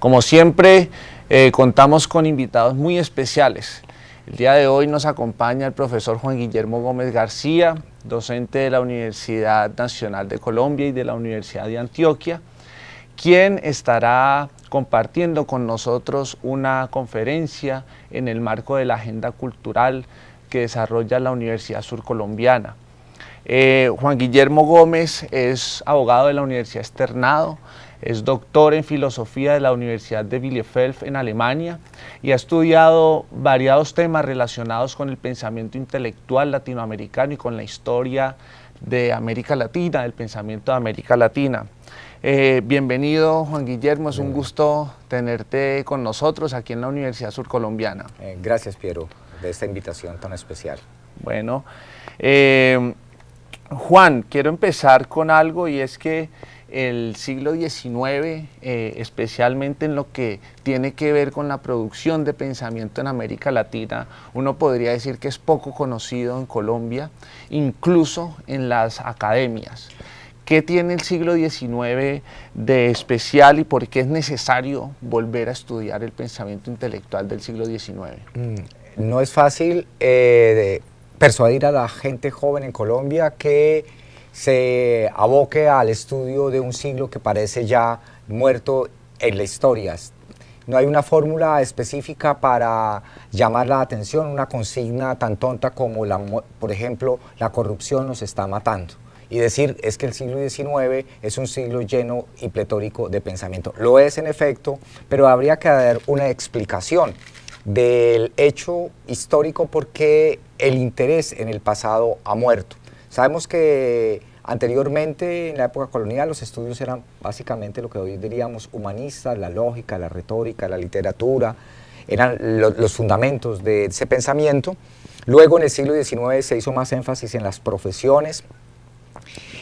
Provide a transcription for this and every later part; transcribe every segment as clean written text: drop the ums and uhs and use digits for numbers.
Como siempre, contamos con invitados muy especiales. El día de hoy nos acompaña el profesor Juan Guillermo Gómez García, docente de la Universidad Nacional de Colombia y de la Universidad de Antioquia, quien estará compartiendo con nosotros una conferencia en el marco de la agenda cultural que desarrolla la Universidad Surcolombiana. Juan Guillermo Gómez es abogado de la Universidad Externado, es doctor en filosofía de la Universidad de Bielefeld en Alemania y ha estudiado variados temas relacionados con el pensamiento intelectual latinoamericano y con la historia de América Latina, del pensamiento de América Latina. Bienvenido, Juan Guillermo, es un gusto tenerte con nosotros aquí en la Universidad Surcolombiana. Gracias, Piero, de esta invitación tan especial. Bueno, Juan, quiero empezar con algo y es que el siglo XIX, especialmente en lo que tiene que ver con la producción de pensamiento en América Latina, uno podría decir que es poco conocido en Colombia, incluso en las academias. ¿Qué tiene el siglo XIX de especial y por qué es necesario volver a estudiar el pensamiento intelectual del siglo XIX? No es fácil persuadir a la gente joven en Colombia que se aboque al estudio de un siglo que parece ya muerto en la historia. No hay una fórmula específica para llamar la atención, una consigna tan tonta como, por ejemplo, la corrupción nos está matando. Y decir es que el siglo XIX es un siglo lleno y pletórico de pensamiento. Lo es en efecto, pero habría que dar una explicación del hecho histórico porque el interés en el pasado ha muerto. Sabemos que anteriormente, en la época colonial, los estudios eran básicamente lo que hoy diríamos humanistas, la lógica, la retórica, la literatura, eran los fundamentos de ese pensamiento. Luego en el siglo XIX se hizo más énfasis en las profesiones,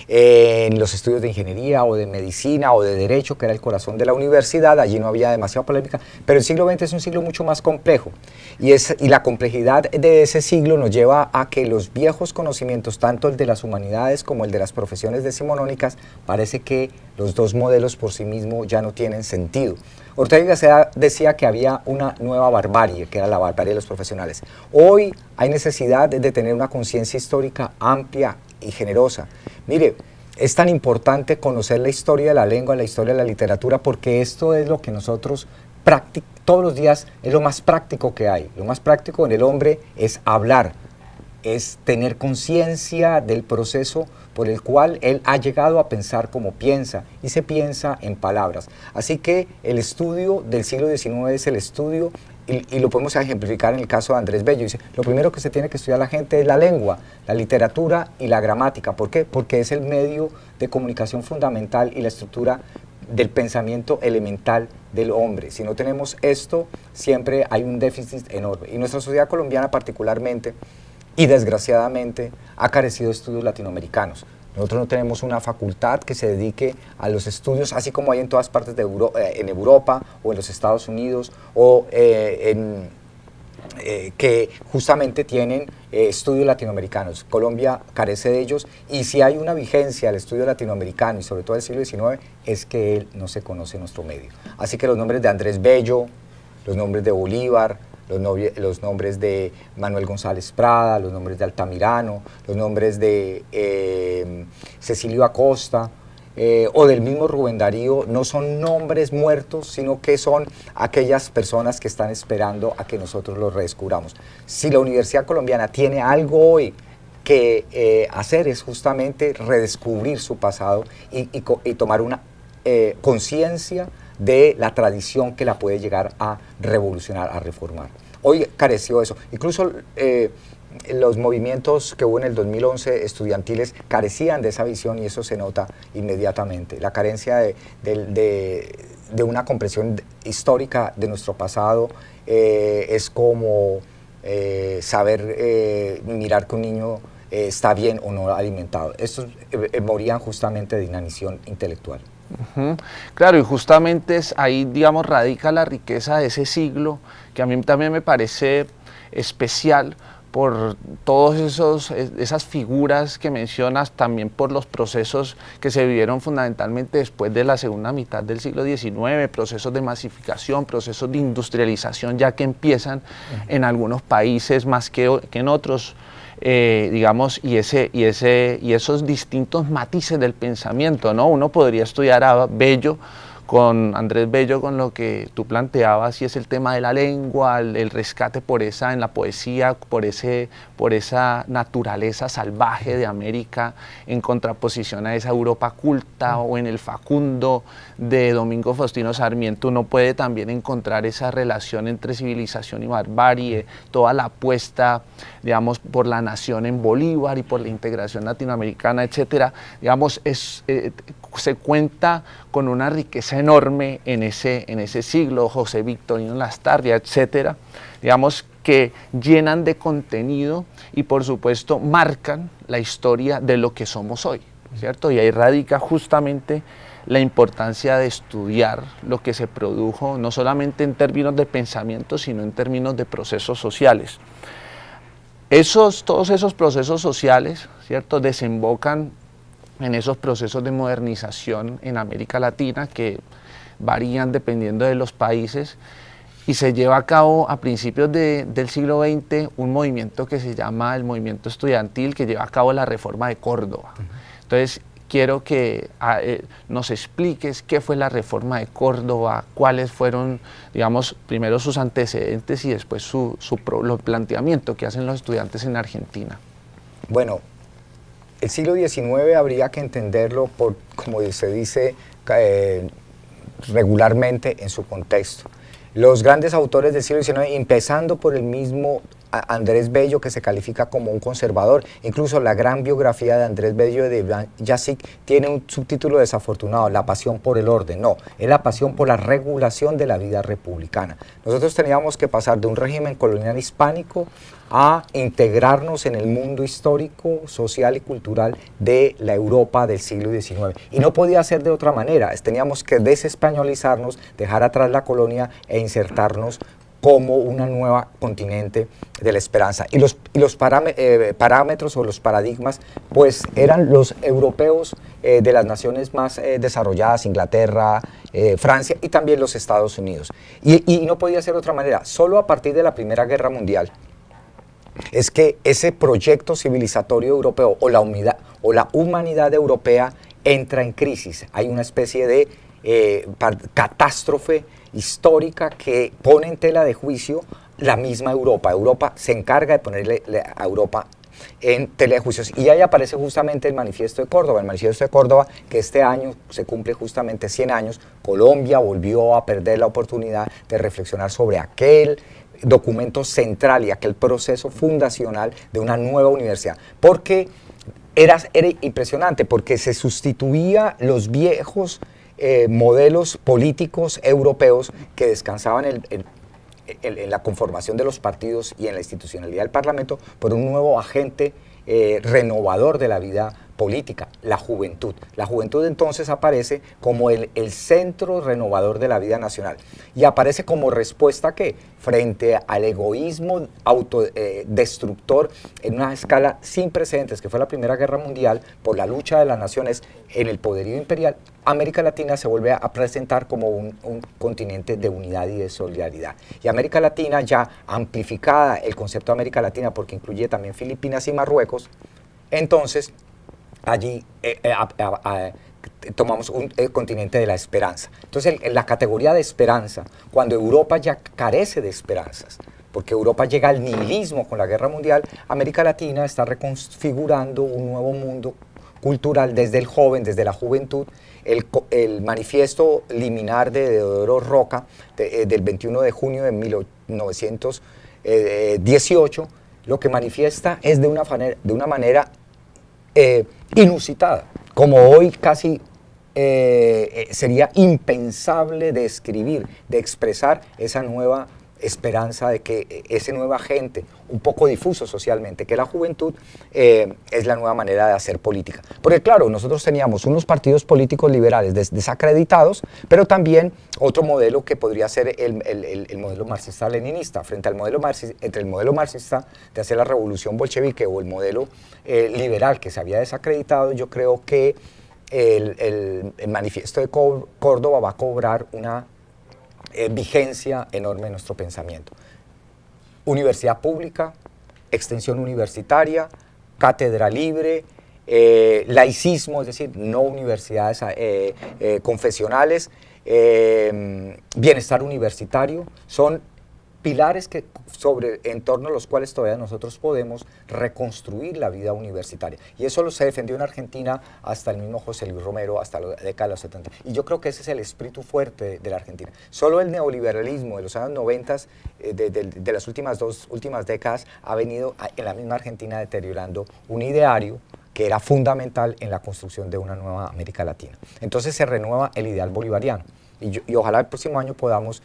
en los estudios de ingeniería o de medicina o de derecho, que era el corazón de la universidad. Allí no había demasiada polémica, pero el siglo XX es un siglo mucho más complejo y la complejidad de ese siglo nos lleva a que los viejos conocimientos, tanto el de las humanidades como el de las profesiones decimonónicas, parece que los dos modelos por sí mismos ya no tienen sentido. Ortega y Gasset decía que había una nueva barbarie, que era la barbarie de los profesionales. Hoy hay necesidad de tener una conciencia histórica amplia y generosa. Mire, es tan importante conocer la historia de la lengua, la historia de la literatura, porque esto es lo que nosotros todos los días es lo más práctico que hay. Lo más práctico en el hombre es hablar, es tener conciencia del proceso por el cual él ha llegado a pensar como piensa, y se piensa en palabras. Así que el estudio del siglo XIX es el estudio, y lo podemos ejemplificar en el caso de Andrés Bello. Dice, lo primero que se tiene que estudiar la gente es la lengua, la literatura y la gramática. ¿Por qué? Porque es el medio de comunicación fundamental y la estructura del pensamiento elemental del hombre. Si no tenemos esto, siempre hay un déficit enorme. Y nuestra sociedad colombiana particularmente, y desgraciadamente, ha carecido de estudios latinoamericanos. Nosotros no tenemos una facultad que se dedique a los estudios, así como hay en todas partes de en Europa o en los Estados Unidos, o que justamente tienen estudios latinoamericanos. Colombia carece de ellos, y si hay una vigencia al estudio latinoamericano, y sobre todo del siglo XIX, es que él no se conoce en nuestro medio. Así que los nombres de Andrés Bello, los nombres de Bolívar, los nombres de Manuel González Prada, los nombres de Altamirano, los nombres de Cecilio Acosta o del mismo Rubén Darío, no son nombres muertos, sino que son aquellas personas que están esperando a que nosotros los redescubramos. Si la Universidad Colombiana tiene algo hoy que hacer, es justamente redescubrir su pasado y tomar una conciencia de la tradición que la puede llegar a revolucionar, a reformar. Hoy careció eso. Incluso los movimientos que hubo en el 2011 estudiantiles carecían de esa visión, y eso se nota inmediatamente. La carencia de una comprensión histórica de nuestro pasado es como saber mirar que un niño está bien o no alimentado. Estos morían justamente de inanición intelectual. Claro, y justamente ahí, digamos, radica la riqueza de ese siglo, que a mí también me parece especial, por todos esas figuras que mencionas, también por los procesos que se vivieron fundamentalmente después de la segunda mitad del siglo XIX, procesos de masificación, procesos de industrialización ya que empiezan en algunos países más que en otros, digamos, y esos distintos matices del pensamiento, ¿no? Uno podría estudiar a Bello, con Andrés Bello, con lo que tú planteabas, y es el tema de la lengua, el rescate en la poesía, por esa naturaleza salvaje de América, en contraposición a esa Europa culta, o en el Facundo de Domingo Faustino Sarmiento, uno puede también encontrar esa relación entre civilización y barbarie, toda la apuesta, digamos, por la nación en Bolívar y por la integración latinoamericana, etcétera. Digamos, se cuenta con una riqueza enorme en ese siglo, José Victorino Lastarria, etcétera, digamos, que llenan de contenido y por supuesto marcan la historia de lo que somos hoy, ¿cierto? Y ahí radica justamente la importancia de estudiar lo que se produjo, no solamente en términos de pensamiento, sino en términos de procesos sociales. Todos esos procesos sociales, ¿cierto?, desembocan en esos procesos de modernización en América Latina que varían dependiendo de los países, y se lleva a cabo a principios del siglo XX un movimiento que se llama el movimiento estudiantil, que lleva a cabo la Reforma de Córdoba. Entonces, quiero que nos expliques qué fue la Reforma de Córdoba, cuáles fueron, digamos, primero sus antecedentes y después los planteamientos que hacen los estudiantes en Argentina. Bueno, el siglo XIX habría que entenderlo por, como se dice regularmente, en su contexto. Los grandes autores del siglo XIX, empezando por el mismo Andrés Bello, que se califica como un conservador, incluso la gran biografía de Andrés Bello de Iván Yassic tiene un subtítulo desafortunado: La pasión por el orden. No, es la pasión por la regulación de la vida republicana. Nosotros teníamos que pasar de un régimen colonial hispánico a integrarnos en el mundo histórico, social y cultural de la Europa del siglo XIX. Y no podía ser de otra manera, teníamos que desespañolizarnos, dejar atrás la colonia e insertarnos como una nueva continente de la esperanza. Y los parámetros o los paradigmas, pues eran los europeos de las naciones más desarrolladas, Inglaterra, Francia y también los Estados Unidos. Y no podía ser de otra manera. Solo a partir de la Primera Guerra Mundial es que ese proyecto civilizatorio europeo o la humanidad europea entra en crisis. Hay una especie de catástrofe histórica que pone en tela de juicio la misma Europa. Europa se encarga de ponerle a Europa en tela de juicios, y ahí aparece justamente el Manifiesto de Córdoba. El Manifiesto de Córdoba, que este año se cumple justamente 100 años, Colombia volvió a perder la oportunidad de reflexionar sobre aquel documento central y aquel proceso fundacional de una nueva universidad, porque era impresionante, porque se sustituía los viejos modelos políticos europeos que descansaban en la conformación de los partidos y en la institucionalidad del Parlamento por un nuevo agente renovador de la vida política, la juventud. La juventud entonces aparece como el centro renovador de la vida nacional, y aparece como respuesta ¿a qué? Frente al egoísmo autodestructor en una escala sin precedentes, que fue la Primera Guerra Mundial, por la lucha de las naciones en el poderío imperial. América Latina se vuelve a presentar como un continente de unidad y de solidaridad. Y América Latina, ya amplificada el concepto de América Latina, porque incluye también Filipinas y Marruecos, entonces allí tomamos un continente de la esperanza. Entonces, en la categoría de esperanza, cuando Europa ya carece de esperanzas, porque Europa llega al nihilismo con la Guerra Mundial, América Latina está reconfigurando un nuevo mundo cultural desde el joven, desde la juventud. El manifiesto liminar de Deodoro Roca, del 21 de junio de 1918, lo que manifiesta es de una manera inusitada, como hoy casi sería impensable de escribir, de expresar esa nueva esperanza de que ese nuevo agente, un poco difuso socialmente, que la juventud, es la nueva manera de hacer política. Porque claro, nosotros teníamos unos partidos políticos liberales desacreditados, pero también otro modelo que podría ser el modelo marxista-leninista, frente al modelo marxista, entre el modelo marxista de hacer la revolución bolchevique o el modelo liberal que se había desacreditado. Yo creo que el manifiesto de Córdoba va a cobrar una vigencia enorme en nuestro pensamiento. Universidad pública, extensión universitaria, cátedra libre, laicismo, es decir, no universidades confesionales, bienestar universitario, son pilares en torno a los cuales todavía nosotros podemos reconstruir la vida universitaria. Y eso se defendió en Argentina hasta el mismo José Luis Romero, hasta la década de los 70. Y yo creo que ese es el espíritu fuerte de la Argentina. Solo el neoliberalismo de los años 90, de las últimas décadas, ha venido en la misma Argentina deteriorando un ideario que era fundamental en la construcción de una nueva América Latina. Entonces se renueva el ideal bolivariano. Y ojalá el próximo año podamos,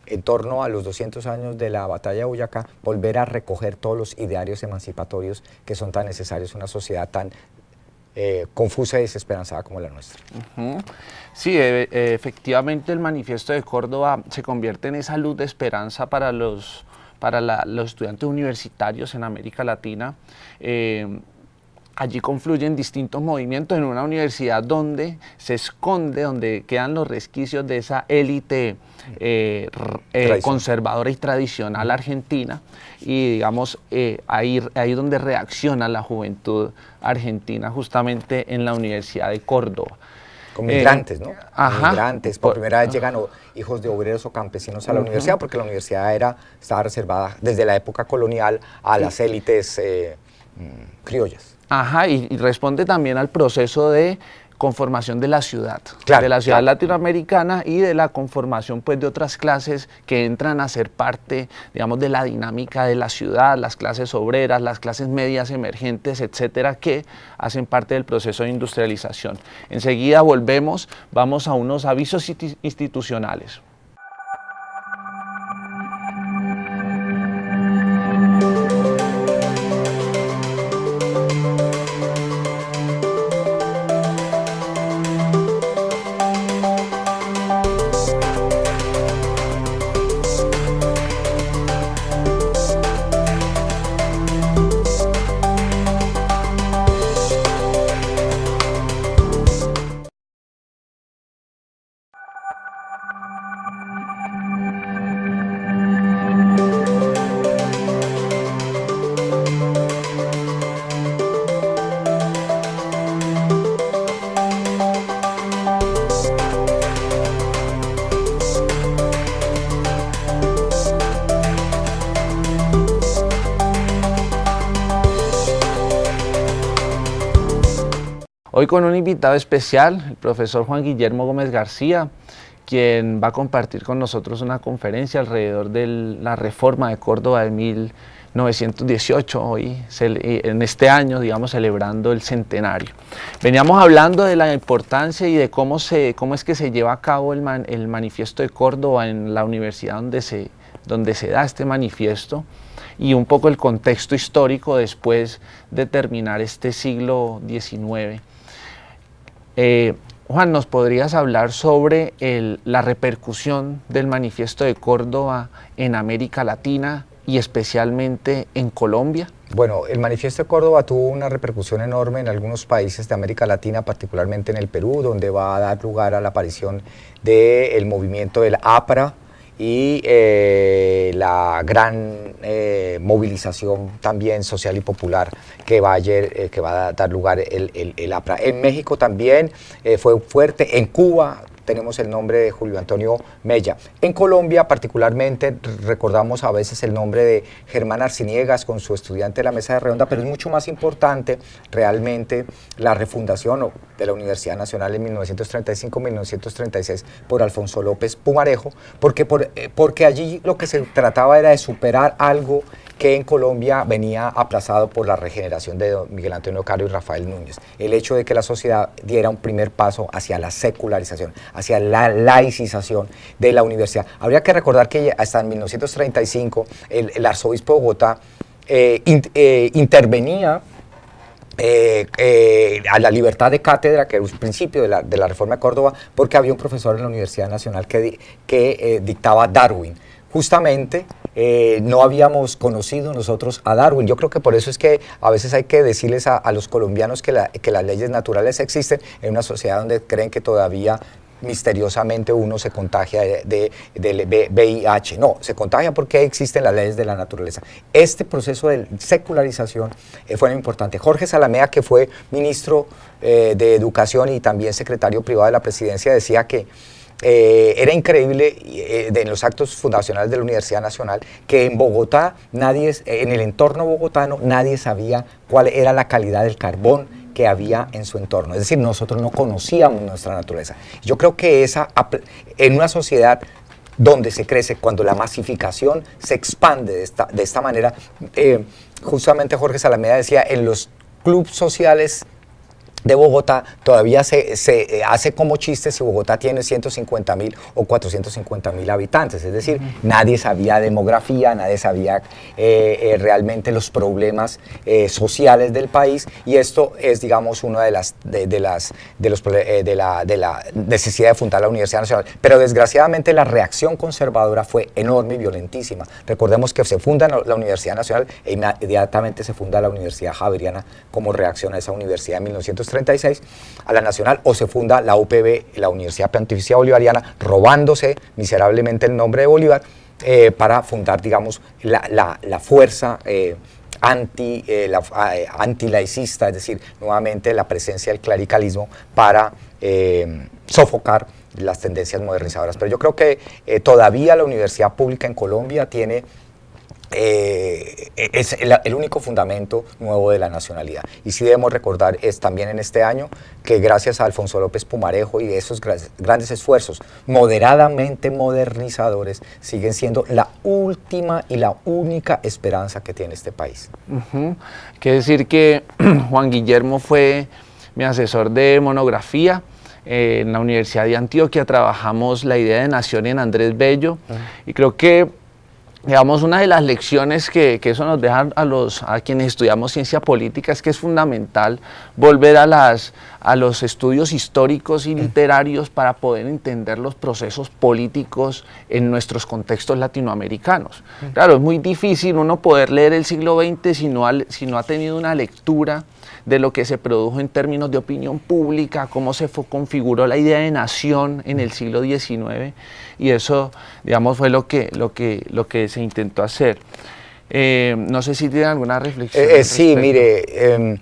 en torno a los 200 años de la batalla de Boyacá, volver a recoger todos los idearios emancipatorios que son tan necesarios en una sociedad tan confusa y desesperanzada como la nuestra. Sí, efectivamente el manifiesto de Córdoba se convierte en esa luz de esperanza para los estudiantes universitarios en América Latina. Allí confluyen distintos movimientos en una universidad donde se esconde, donde quedan los resquicios de esa élite conservadora y tradicional argentina, y digamos ahí donde reacciona la juventud argentina, justamente en la Universidad de Córdoba. Con migrantes, ¿no? Ajá. Migrantes, por primera vez llegan hijos de obreros o campesinos a la universidad, porque la universidad estaba reservada desde la época colonial a las élites criollas. Ajá, y responde también al proceso de conformación de la ciudad, claro, de la ciudad claro. latinoamericana, y de la conformación pues de otras clases que entran a ser parte, digamos, de la dinámica de la ciudad, las clases obreras, las clases medias emergentes, etcétera, que hacen parte del proceso de industrialización. Enseguida vamos a unos avisos institucionales. Hoy con un invitado especial, el profesor Juan Guillermo Gómez García, quien va a compartir con nosotros una conferencia alrededor de la reforma de Córdoba de 1918, hoy, en este año, digamos, celebrando el centenario. Veníamos hablando de la importancia y de cómo es que se lleva a cabo el manifiesto de Córdoba en la universidad donde se da este manifiesto, y un poco el contexto histórico después de terminar este siglo XIX. Juan, ¿nos podrías hablar sobre la repercusión del manifiesto de Córdoba en América Latina y especialmente en Colombia? Bueno, el manifiesto de Córdoba tuvo una repercusión enorme en algunos países de América Latina, particularmente en el Perú, donde va a dar lugar a la aparición del movimiento del APRA, y la gran movilización también social y popular que va a dar lugar el APRA. En México también fue fuerte, en Cuba tenemos el nombre de Julio Antonio Mella. En Colombia particularmente recordamos a veces el nombre de Germán Arciniegas con su estudiante de la mesa de redonda, pero es mucho más importante realmente la refundación de la Universidad Nacional en 1935-1936 por Alfonso López Pumarejo, porque allí lo que se trataba era de superar algo que en Colombia venía aplazado por la regeneración de Miguel Antonio Caro y Rafael Núñez. El hecho de que la sociedad diera un primer paso hacia la secularización, hacia la laicización de la universidad. Habría que recordar que hasta en 1935 el arzobispo de Bogotá intervenía a la libertad de cátedra, que era un principio de la reforma de Córdoba, porque había un profesor en la Universidad Nacional que dictaba Darwin. Justamente no habíamos conocido nosotros a Darwin. Yo creo que por eso es que a veces hay que decirles a los colombianos que las leyes naturales existen en una sociedad donde creen que todavía misteriosamente uno se contagia del VIH. No, se contagia porque existen las leyes de la naturaleza. Este proceso de secularización fue muy importante. Jorge Salamea, que fue ministro de Educación y también secretario privado de la presidencia, decía que era increíble en los actos fundacionales de la Universidad Nacional que en Bogotá, en el entorno bogotano, nadie sabía cuál era la calidad del carbón que había en su entorno. Es decir, nosotros no conocíamos nuestra naturaleza. Yo creo que en una sociedad donde se crece, cuando la masificación se expande de esta manera, justamente Jorge Salameda decía, en los clubes sociales de Bogotá todavía se hace como chiste si Bogotá tiene 150.000 o 450.000 habitantes, es decir, nadie sabía demografía, nadie sabía realmente los problemas sociales del país, y esto es, digamos, una de la necesidad de fundar la Universidad Nacional. Pero desgraciadamente la reacción conservadora fue enorme y violentísima. Recordemos que se funda la Universidad Nacional e inmediatamente se funda la Universidad Javeriana como reacción a esa universidad en 1936, a la Nacional, o se funda la UPB, la Universidad Pontificia Bolivariana, robándose miserablemente el nombre de Bolívar para fundar, digamos, la fuerza antilaicista, es decir, nuevamente la presencia del clericalismo para sofocar las tendencias modernizadoras. Pero yo creo que todavía la universidad pública en Colombia tiene es el único fundamento nuevo de la nacionalidad. Y sí debemos recordar también en este año que gracias a Alfonso López Pumarejo y esos grandes esfuerzos moderadamente modernizadores siguen siendo la última y la única esperanza que tiene este país. Quiere decir que Juan Guillermo fue mi asesor de monografía. En la Universidad de Antioquia trabajamos la idea de nación en Andrés Bello, y creo que, digamos, una de las lecciones que eso nos deja a quienes estudiamos ciencia política es que es fundamental volver a los estudios históricos y literarios para poder entender los procesos políticos en nuestros contextos latinoamericanos. Claro, es muy difícil uno poder leer el siglo XX si no ha tenido una lectura de lo que se produjo en términos de opinión pública, cómo se configuró la idea de nación en el siglo XIX, y eso, digamos, fue lo que se intentó hacer. No sé si tienen alguna reflexión. Sí, mire,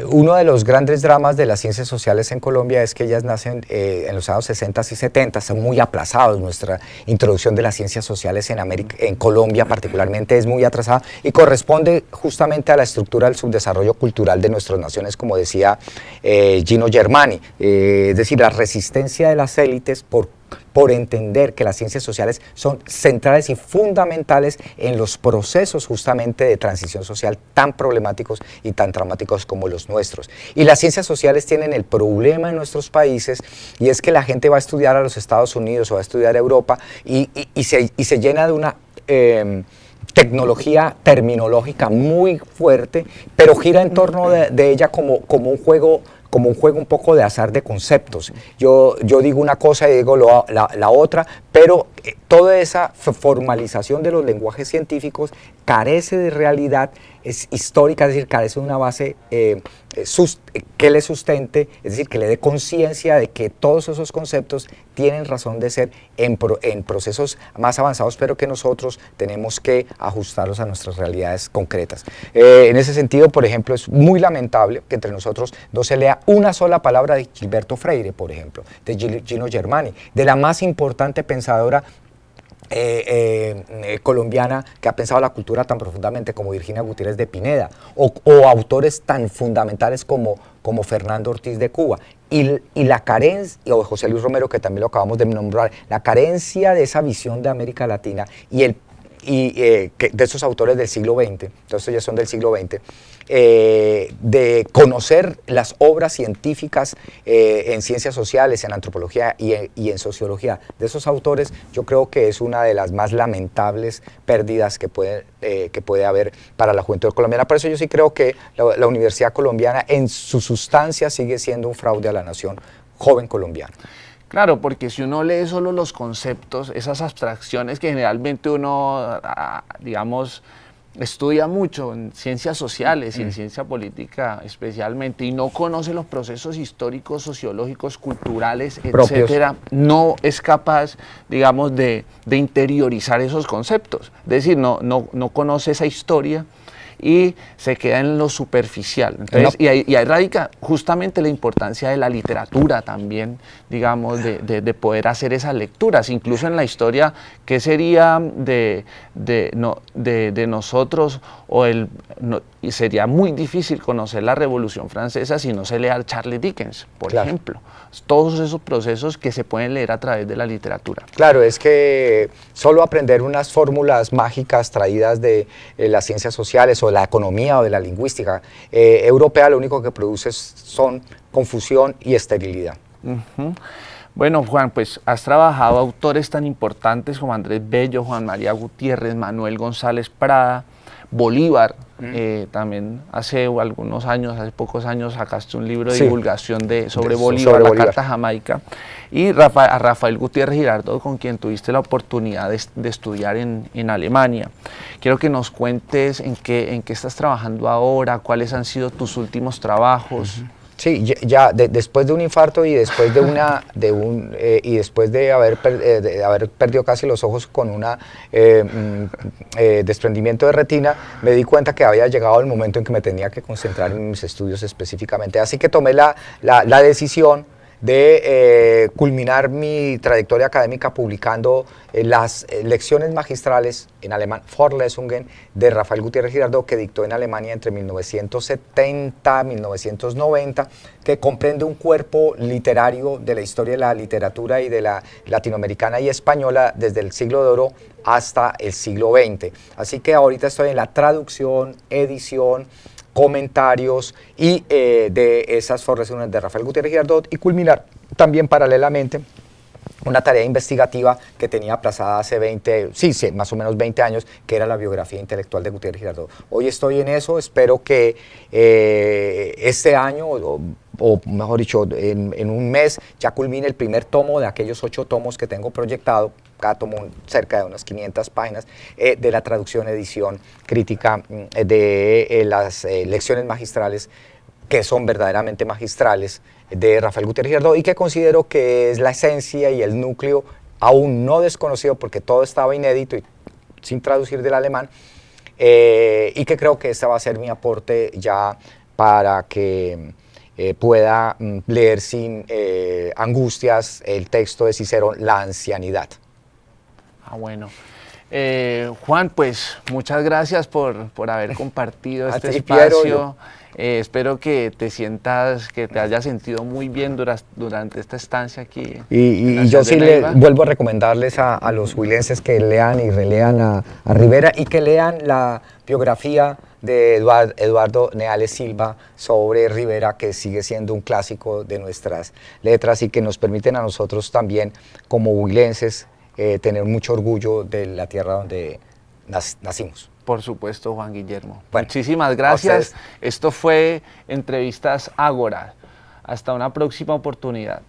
uno de los grandes dramas de las ciencias sociales en Colombia es que ellas nacen en los años 60 y 70, son muy aplazados. Nuestra introducción de las ciencias sociales en Colombia particularmente es muy atrasada y corresponde justamente a la estructura del subdesarrollo cultural de nuestras naciones, como decía Gino Germani, es decir, la resistencia de las élites por entender que las ciencias sociales son centrales y fundamentales en los procesos justamente de transición social tan problemáticos y tan traumáticos como los nuestros. Y las ciencias sociales tienen el problema en nuestros países, y es que la gente va a estudiar a los Estados Unidos o va a estudiar a Europa y se llena de una tecnología terminológica muy fuerte, pero gira en torno de ella como un juego un poco de azar de conceptos. Yo digo una cosa y digo la otra, pero toda esa formalización de los lenguajes científicos carece de realidad, es histórica, es decir, carece de una base que le sustente, es decir, que le dé conciencia de que todos esos conceptos tienen razón de ser en procesos más avanzados, pero que nosotros tenemos que ajustarlos a nuestras realidades concretas. En ese sentido, por ejemplo, es muy lamentable que entre nosotros no se lea una sola palabra de Gilberto Freire, por ejemplo, de Gino Germani, de la más importante pensadora colombiana que ha pensado la cultura tan profundamente como Virginia Gutiérrez de Pineda, o autores tan fundamentales como Fernando Ortiz de Cuba, y la carencia, o José Luis Romero, que también lo acabamos de nombrar, la carencia de esa visión de América Latina y de esos autores del siglo XX, entonces ya son del siglo XX, de conocer las obras científicas en ciencias sociales, en antropología y en sociología de esos autores, yo creo que es una de las más lamentables pérdidas que puede haber para la juventud colombiana. Por eso yo sí creo que la Universidad Colombiana en su sustancia sigue siendo un fraude a la nación joven colombiana. Claro, porque si uno lee solo los conceptos, esas abstracciones que generalmente uno, digamos, estudia mucho en ciencias sociales y en ciencia política especialmente, y no conoce los procesos históricos, sociológicos, culturales, etcétera, no es capaz, digamos, de interiorizar esos conceptos. Es decir, no conoce esa historia y se queda en lo superficial. Entonces, y ahí radica justamente la importancia de la literatura también, digamos, de poder hacer esas lecturas. Incluso en la historia, ¿qué sería de nosotros? Y sería muy difícil conocer la Revolución Francesa si no se lee a Charles Dickens, por ejemplo. Todos esos procesos que se pueden leer a través de la literatura. Claro, es que solo aprender unas fórmulas mágicas traídas de las ciencias sociales o de la economía o de la lingüística europea, lo único que produce son confusión y esterilidad. Bueno, Juan, pues has trabajado autores tan importantes como Andrés Bello, Juan María Gutiérrez, Manuel González Prada, Bolívar. También hace algunos años, hace pocos años, sacaste un libro de divulgación sobre Bolívar, la Carta Jamaica, y a Rafael Gutiérrez Girardot, con quien tuviste la oportunidad de estudiar en Alemania. Quiero que nos cuentes en qué estás trabajando ahora, cuáles han sido tus últimos trabajos. Sí, ya después de un infarto y después de haber perdido casi los ojos con un desprendimiento de retina, me di cuenta que había llegado el momento en que me tenía que concentrar en mis estudios específicamente. Así que tomé la decisión de culminar mi trayectoria académica publicando las lecciones magistrales en alemán, Vorlesungen, de Rafael Gutiérrez Girardot, que dictó en Alemania entre 1970 y 1990, que comprende un cuerpo literario de la historia de la literatura y de la latinoamericana y española desde el siglo de oro hasta el siglo XX. Así que ahorita estoy en la traducción, edición, comentarios y de esas Vorlesungen de Rafael Gutiérrez Girardot, y culminar también paralelamente una tarea investigativa que tenía aplazada hace más o menos 20 años, que era la biografía intelectual de Gutiérrez Girardot. Hoy estoy en eso, espero que este año, o mejor dicho, en un mes, ya culmine el primer tomo de aquellos 8 tomos que tengo proyectado, cada tomo cerca de unas 500 páginas, de la traducción, edición, crítica de las lecciones magistrales, que son verdaderamente magistrales, de Rafael Gutiérrez Girardot, y que considero que es la esencia y el núcleo aún no desconocido, porque todo estaba inédito y sin traducir del alemán, y que creo que este va a ser mi aporte ya para que pueda leer sin angustias el texto de Cicerón, La ancianidad. Bueno. Juan, pues muchas gracias por haber compartido este espacio. Espero que te hayas sentido muy bien durante esta estancia aquí. Y yo sí vuelvo a recomendarles a los huilenses que lean y relean a Rivera, y que lean la biografía de Eduardo Neales Silva sobre Rivera, que sigue siendo un clásico de nuestras letras y que nos permiten a nosotros también, como huilenses, tener mucho orgullo de la tierra donde nacimos. Por supuesto, Juan Guillermo. Bueno, muchísimas gracias. Esto fue Entrevistas Ágora. Hasta una próxima oportunidad.